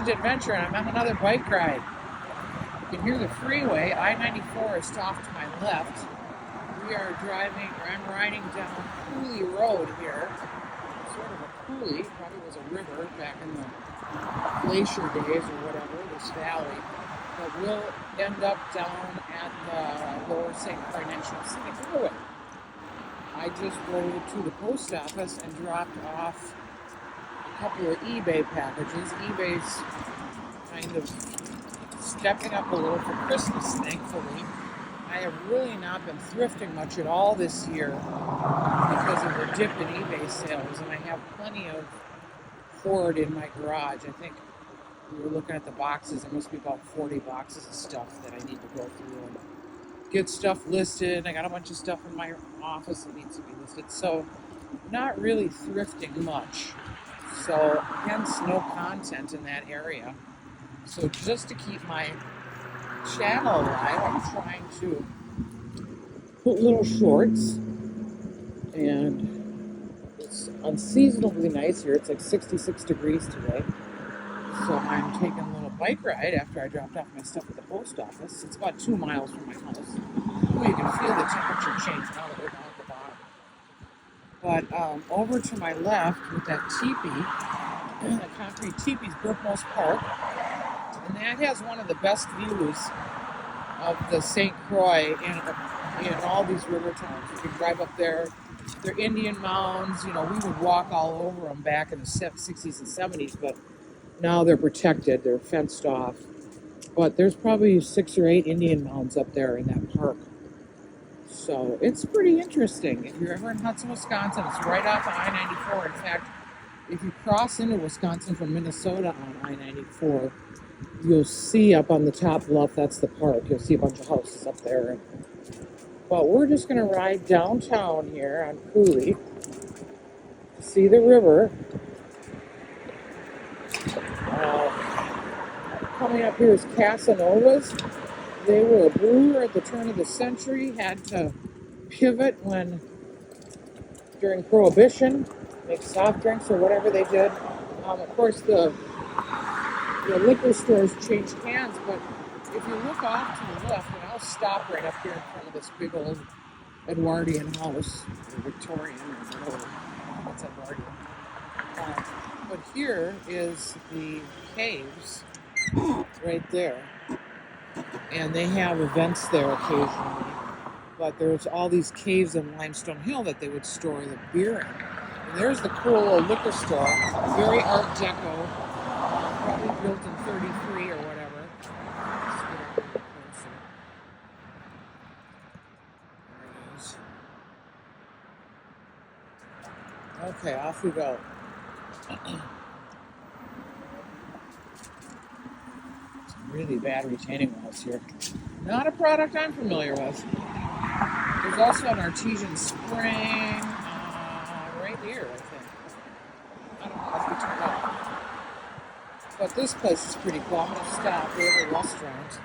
weekend adventure, and I'm on another bike ride. You can hear the freeway. I-94 is off to my left. We are driving, or I'm riding down Coulee Road here. Sort of a coulee, probably was a river back in the glacier days or whatever, this valley. But we'll end up down at the Lower St. Croix National Scenic Riverway. I just rode to the post office and dropped off a couple of eBay packages. eBay's kind of stepping up a little for Christmas, thankfully. I have really not been thrifting much at all this year because of the dip in eBay sales, and I have plenty of hoard in my garage. I think we were looking at the boxes. There must be about 40 boxes of stuff that I need to go through and get stuff listed. I got a bunch of stuff in my office that needs to be listed. So not really thrifting much. So hence no content in that area. So just to keep my channel alive, I'm trying to put little shorts. And it's unseasonably nice here. It's like 66 degrees today. So I'm taking a little bike ride after I dropped off my stuff at the post office. It's about 2 miles from my house. Oh, you can feel the temperature change now that we're down at the bottom. But over to my left with that teepee, the concrete teepee's Brookmose Park. And that has one of the best views of the St. Croix in all these river towns. You can drive up there. They're Indian mounds. You know, we would walk all over them back in the 60s and 70s, but now they're protected. They're fenced off. But there's probably 6 or 8 Indian mounds up there in that park. So it's pretty interesting. If you're ever in Hudson, Wisconsin, it's right off of I-94. In fact, if you cross into Wisconsin from Minnesota on I-94, you'll see up on the top left, that's the park. You'll see a bunch of houses up there. But we're just going to ride downtown here on Coulee to see the river. Coming up here is Casanovas. They were a brewer at the turn of the century, had to pivot during Prohibition, make soft drinks or whatever they did. Of course, the liquor stores changed hands, but if you look off to the left, and I'll stop right up here in front of this big old Edwardian house, or Victorian, or whatever, it's Edwardian. But here is the caves right there. And they have events there occasionally. But there's all these caves in Limestone Hill that they would store the beer in. And there's the cool little liquor store, very Art Deco, probably built in 33 or whatever. Let's get a little closer. There it is. Okay, off we go. Really bad retaining walls here. Not a product I'm familiar with. There's also an artesian spring right here, I think. I don't know if we turn up. But this place is pretty cool. I'm going to stop. We have a restaurant.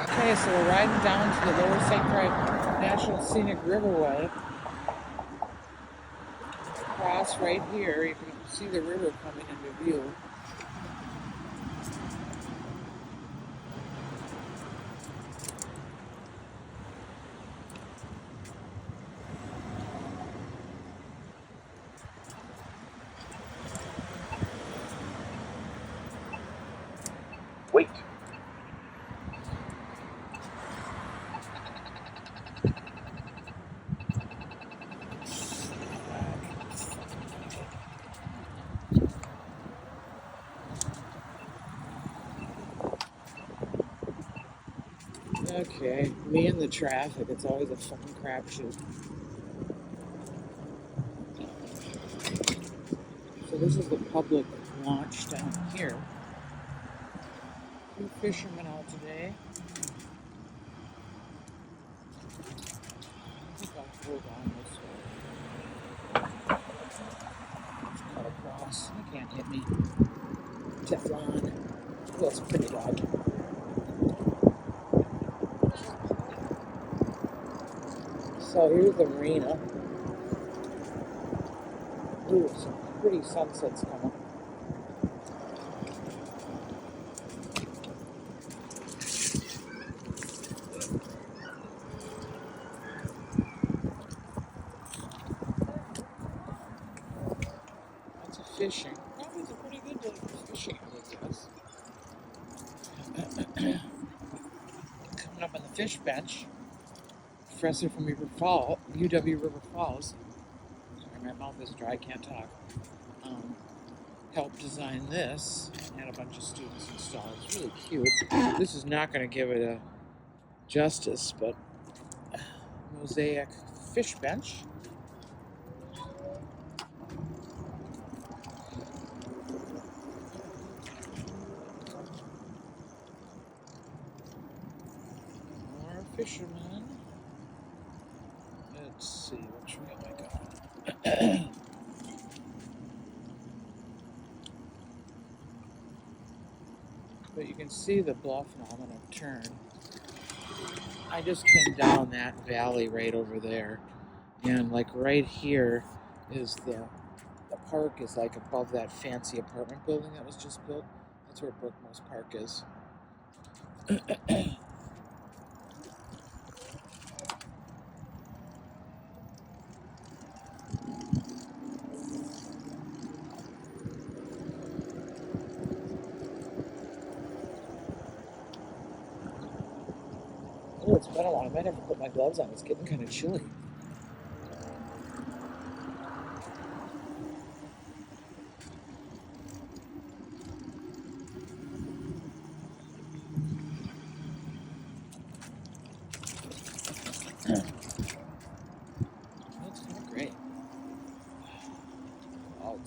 Okay, so we're riding down to the Lower St. Croix National Scenic Riverway. Cross right here. You can see the river coming into view. Wait. Okay, me and the traffic, it's always a fucking crapshoot. So this is the public launch down here. 2 fishermen out today. I think I'll go down this way. Just cut across. You can't hit me. Teflon. Oh, that's a pretty dog. So here's the marina. Ooh, some Pretty sunsets coming. Lots of fishing. Probably a pretty good day for fishing, I would guess. Coming up on the fish bench, professor from UW River Falls. Sorry, my mouth is dry, I can't talk. Helped design this, and had a bunch of students install it. It's really cute. This is not going to give it a justice, but mosaic fish bench. More fishermen. Let's see, which way am I going? But you can see the bluff now. I'm going to turn. I just came down that valley right over there, and like right here is the park is like above that fancy apartment building that was just built. That's where Brookmose Park is. Oh, it's been a while. I might have to put my gloves on. It's getting kind of chilly. That's kind of great. Oh,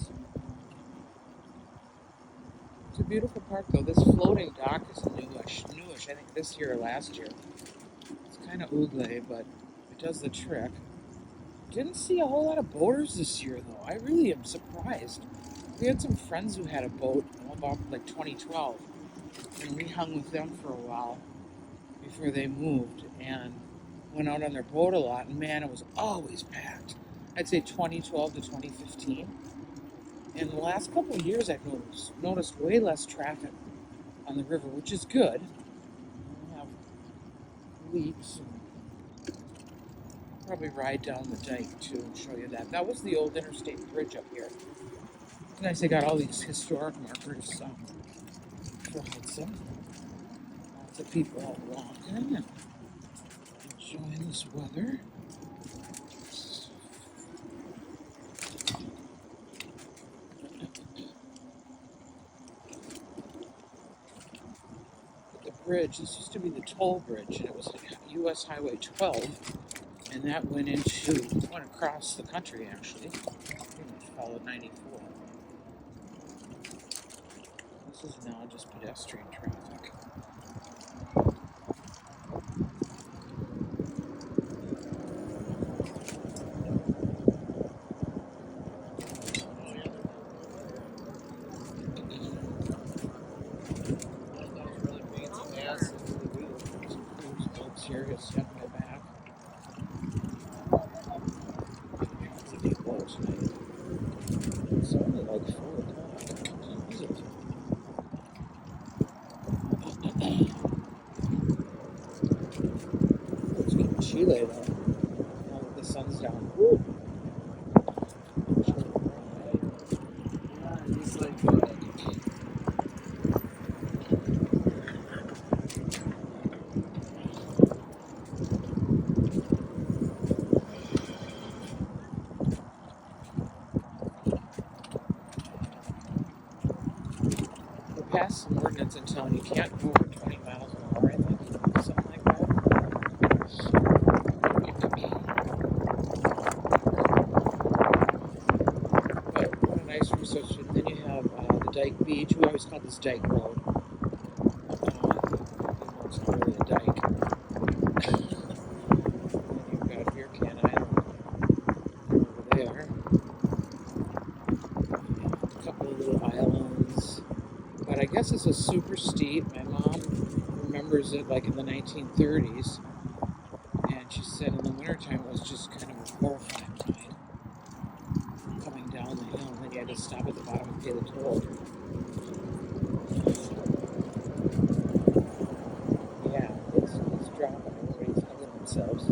it's a beautiful park, though. This floating dock is newish. I think this year or last year. It's kind of oogle, but it does the trick. Didn't see a whole lot of boaters this year, though. I really am surprised. We had some friends who had a boat about like 2012, and we hung with them for a while before they moved and went out on their boat a lot, and man, it was always packed. I'd say 2012 to 2015. In the last couple of years, I've noticed way less traffic on the river, which is good. We have leaks, and probably ride down the dike too and show you that. That was the old interstate bridge up here. It's nice they got all these historic markers for Hudson. Lots of people out walking and enjoying this weather. The bridge, this used to be the toll bridge, and it was US Highway 12, and that went across the country actually. Pretty much followed 94. This is now just pedestrian traffic. Here is at my back. It's a big boat tonight. It's only like 4 o'clock. What is it? It's getting chilly though. Now that the sun's down. Woo! Passed some ordinance in town. You can't go over 20 miles an hour, I think. Something like that. But what a nice research. And then you have the Dyke Beach. We always call this Dyke Road. It's not really a dike. And you've got here Can Island over there. A couple of little islands. But I guess it's a super steep. My mom remembers it like in the 1930s. And she said in the wintertime it was just kind of a horrifying time coming down the hill. And then you had to stop at the bottom and pay the toll. Yeah, it's dropping. Everybody's hugging themselves.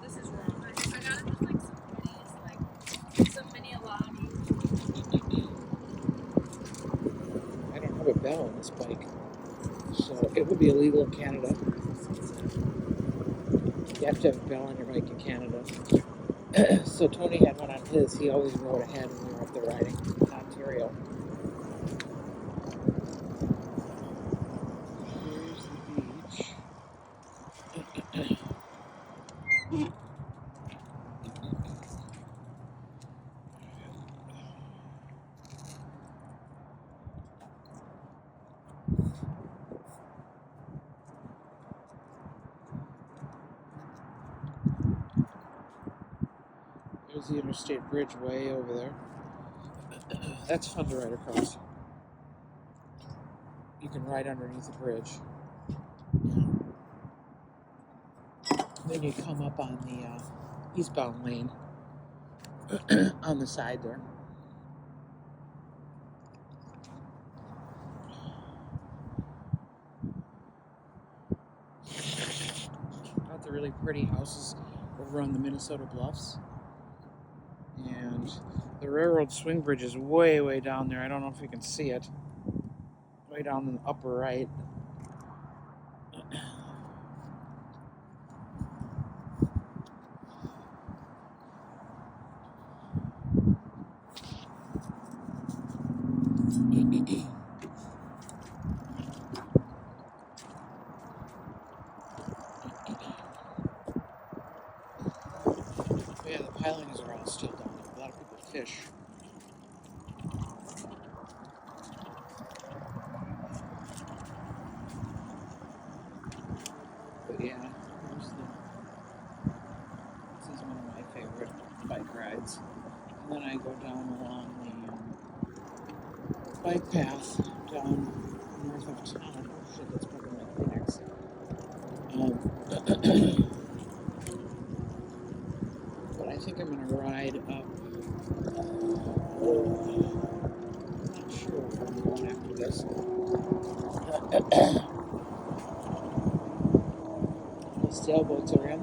This is wrong. I gotta just some mini Alani. I don't have a bell on this bike, so it would be illegal in Canada. You have to have a bell on your bike in Canada. So Tony had one on his. He always rode ahead when we were up there riding in Ontario. Here's the beach. There's the interstate bridge way over there. That's fun to ride across. You can ride underneath the bridge. Then you come up on the eastbound lane on the side there. Got the really pretty houses over on the Minnesota Bluffs. And the railroad swing bridge is way, way down there. I don't know if you can see it. Way down in the upper right. Yeah, the pilings are all still down there. A lot of people fish. But yeah, this is one of my favorite bike rides. And then I go down along the bike path down north of town. Oh shit, that's probably my Kleenex. But I think I'm going to ride up. I'm not sure where I'm going after this. The sailboats are in.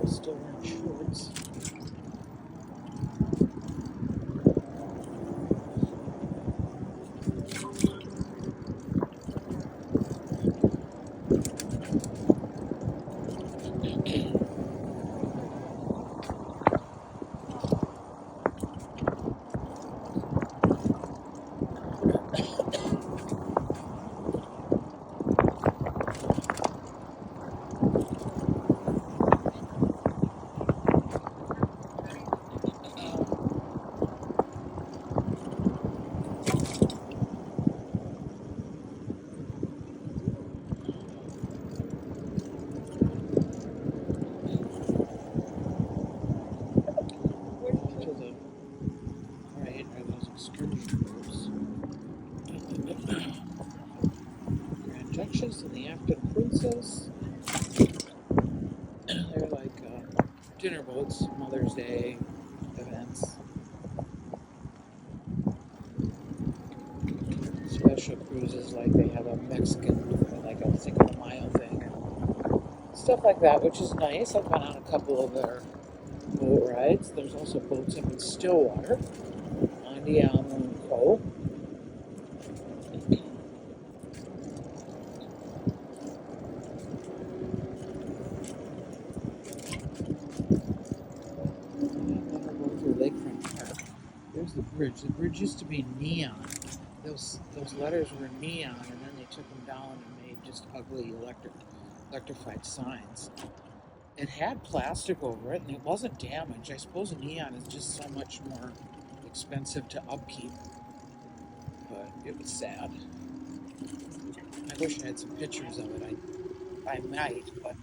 Still wearing shorts. Junctions to the Afton Princess. They're like dinner boats, Mother's Day events. Special cruises, like they have a Mexican, like a single mile thing. Stuff like that, which is nice. I've been on a couple of their boat rides. There's also boats up in Stillwater, on the and Co. Lakefront Park. There's the bridge. The bridge used to be neon. Those letters were neon, and then they took them down and made just ugly electrified signs. It had plastic over it, and it wasn't damaged. I suppose neon is just so much more expensive to upkeep, but it was sad. I wish I had some pictures of it. I might, but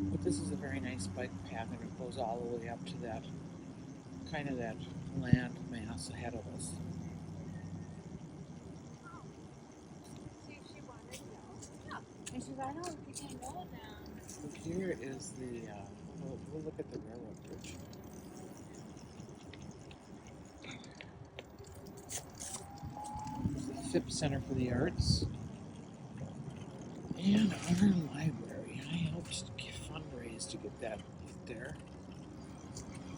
but this is a very nice bike path, and it goes all the way up to that kind of that land mass ahead of us. Because I know we can't go down. So here is the, we'll look at the railroad bridge. The FIP Center for the Arts. And our library. I helped fundraise to get that there.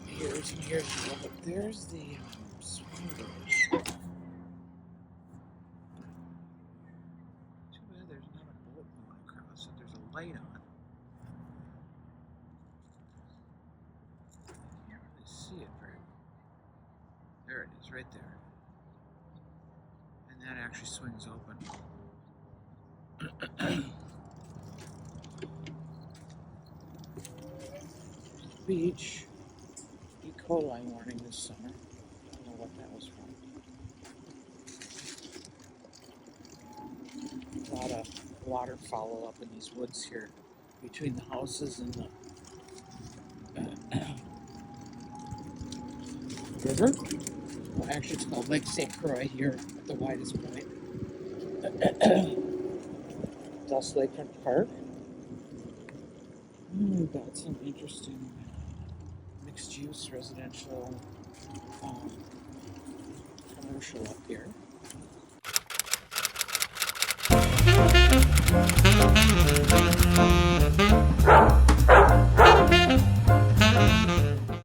Here's the look. There's the swing bridge. Too bad there's not a boat going across it. There's a light on. I can't really see it very well. There it is, right there. And that actually swings open. Beach. E. coli warning this summer. I don't know what that was from. A lot of waterfowl up in these woods here between the houses and the river. Well, actually, it's called Lake St. Croix here at the widest point. Dust Lakefront Park. We've got some interesting mixed-use residential, commercial up here.